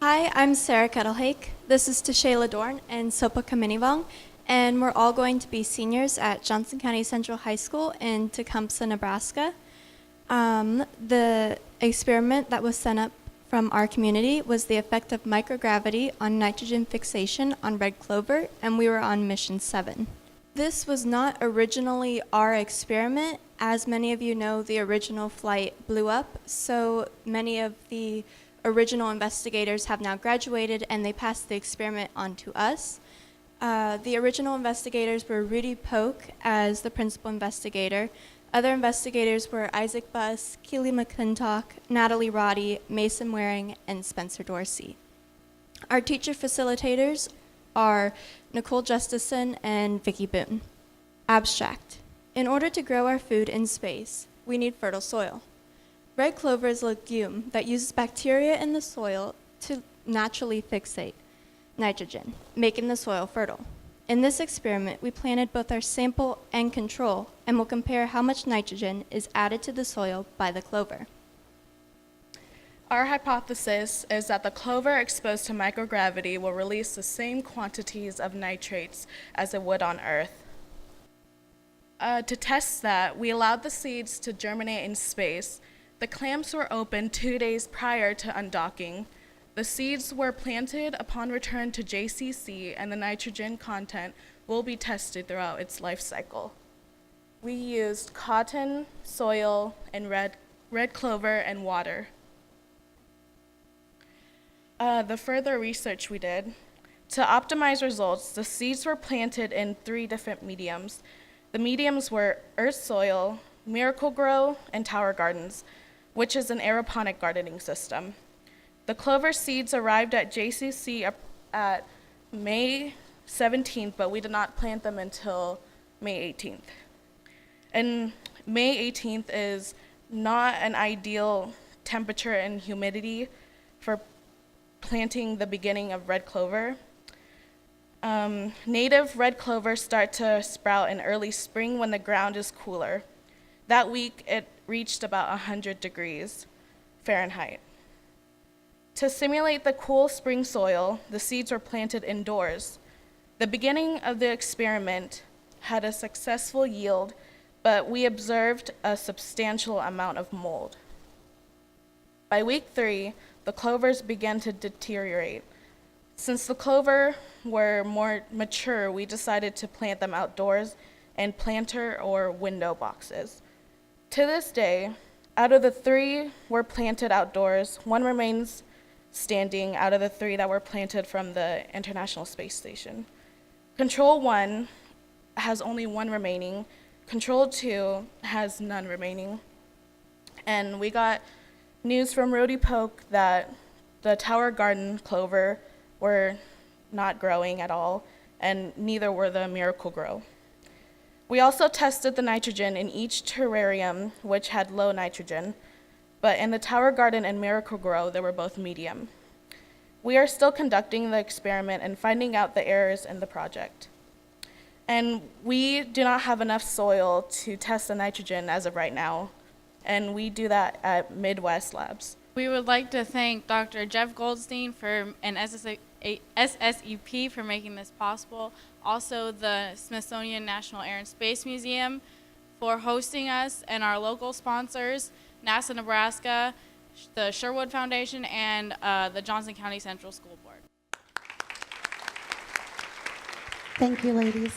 Hi, I'm Sarah Kettlehake. This is Tashayla Dorn and Sopa Kaminivong, and we're all going to be seniors at Johnson County Central High School in Tecumseh, Nebraska. The experiment that was sent up from our community was the effect of microgravity on nitrogen fixation on red clover, and we were on mission 7. This was not originally our experiment. As many of you know, the original flight blew up, so many of the original investigators have now graduated and they passed the experiment on to us. The original investigators were Rudy Polk as the principal investigator. Other investigators were Isaac Buss, Keely McClintock, Natalie Roddy, Mason Waring, and Spencer Dorsey. Our teacher facilitators are Nicole Justison and Vicki Boone. Abstract. In order to grow our food in space, we need fertile soil. Red clover is a legume that uses bacteria in the soil to naturally fixate nitrogen, making the soil fertile. In this experiment, we planted both our sample and control and will compare how much nitrogen is added to the soil by the clover. Our hypothesis is that the clover exposed to microgravity will release the same quantities of nitrates as it would on Earth. To test that, we allowed the seeds to germinate in space. The clamps were opened 2 days prior to undocking. The seeds were planted upon return to JCC, and the nitrogen content will be tested throughout its life cycle. We used cotton, soil, and red clover and water. The further research we did, to optimize results, the seeds were planted in 3 different mediums. The mediums were earth soil, Miracle-Gro, and Tower Gardens, which is an aeroponic gardening system. The clover seeds arrived at JCC at May 17th, but we did not plant them until May 18th. And May 18th is not an ideal temperature and humidity for planting the beginning of red clover. Native red clover start to sprout in early spring when the ground is cooler. That week, it reached about 100 degrees Fahrenheit. To simulate the cool spring soil, the seeds were planted indoors. The beginning of the experiment had a successful yield, but we observed a substantial amount of mold. By week 3, the clovers began to deteriorate. Since the clover were more mature, we decided to plant them outdoors in planter or window boxes. To this day, out of the 3 were planted outdoors, 1 remains standing out of the 3 that were planted from the International Space Station. Control 1 has only 1 remaining. Control 2 has none remaining. And we got news from Rudy Polk that the Tower Garden clover were not growing at all, and neither were the Miracle-Gro. We also tested the nitrogen in each terrarium, which had low nitrogen, but in the Tower Garden and Miracle-Gro, they were both medium. We are still conducting the experiment and finding out the errors in the project. And we do not have enough soil to test the nitrogen as of right now, and we do that at Midwest Labs. We would like to thank Dr. Jeff Goldstein and SSEP for making this possible. Also, the Smithsonian National Air and Space Museum for hosting us, and our local sponsors, NASA Nebraska, the Sherwood Foundation, and the Johnson County Central School Board. Thank you, ladies.